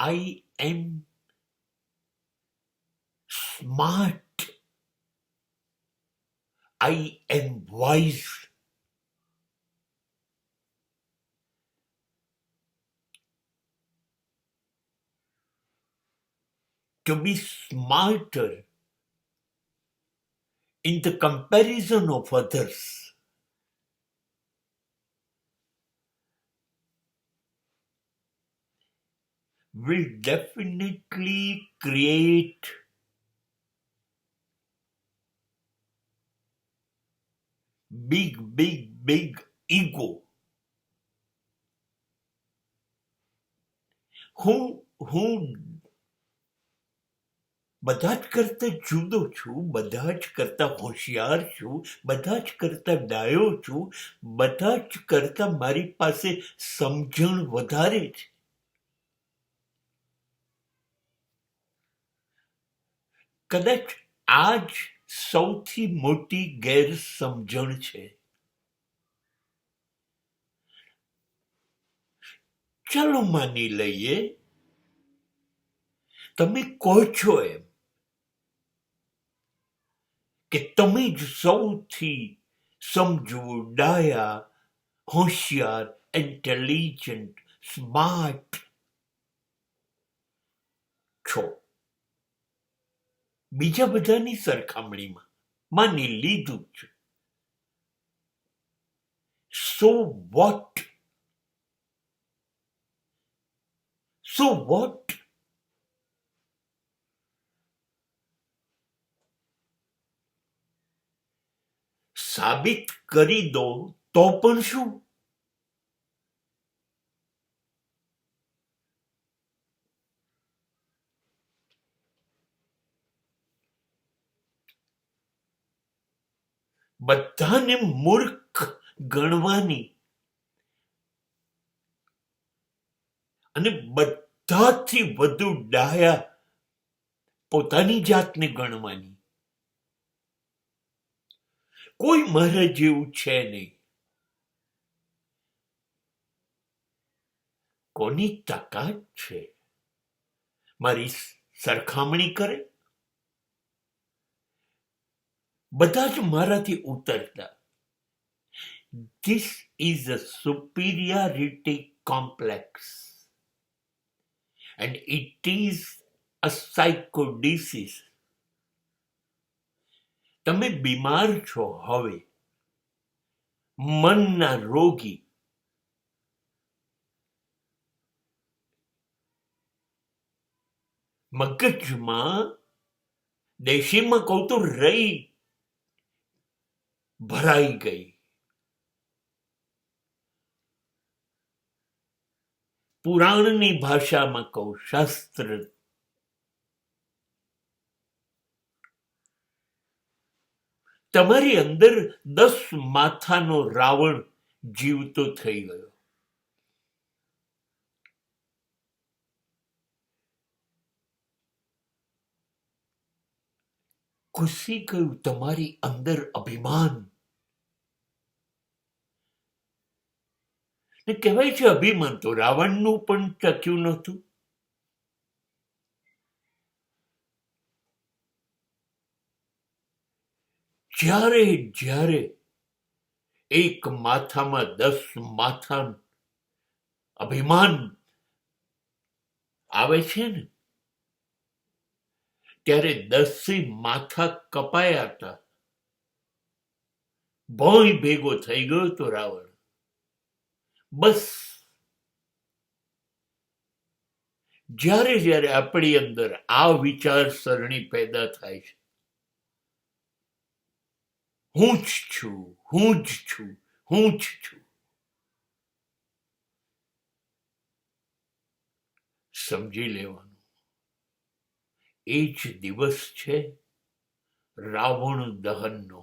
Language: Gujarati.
I am smart. I am wise. To be smarter in the comparison of others will definitely create big ego. હું બધા જ કરતા જુદો છું, બધા જ કરતા હોશિયાર છું, બધા જ કરતા ડાયો છું, બધા જ કરતા મારી પાસે સમજણ વધારે છે. કદાચ આ જ સૌથી મોટી ગેરસમજણ છે. ચાલો માની લઈએ તમે કહો છો એમ કે તમે જ સૌથી સમજવું, ડાયા, હોશિયાર, ઇન્ટેલિજન્ટ, સ્માર્ટ છો બીજા બધાની સરખામણીમાં. માની લીધું છે. So what? So what? સાબિત કરી દો તો પણ શું? બધાને મૂર્ખ ગણવાની અને બધાથી વધુ ડાયા પોતાની જાતને ગણવાની. કોઈ મારા જેવું છે નહીં. કોની તાકાત છે મારી સરખામણી કરે? બધા જ મારાથી ઉતરતા. This is a superiority complex and it is a psycho disease. તમે બીમાર છો હવે, મનના રોગી. મગજમાં દેશીમાં કહું તો રહી ભરાઈ ગઈ. પુરાણની ભાષામાં કહું, શાસ્ત્ર. તમારી અંદર 10 માથાનો રાવણ જીવતો થઈ ગયો. ઘૂસી ગયું તમારી અંદર અભિમાન. ને કહેવાય છે અભિમાન તો રાવણનું પણ ટક્યું નહોતું. જ્યારે જ્યારે એક માથામાં 10 માથા અભિમાન આવે છે ને, ત્યારે 10 માથા કપાયા હતા. ભોંય ભેગો થઈ ગયો તો રાવણ. બસ જ્યારે જ્યારે આપણી અંદર આ વિચારસરણી પેદા થાય છે, હું જ છું, હું જ છું, હું જ છું, સમજી લેવાનું એ જ દિવસ છે રાવણ દહનનો.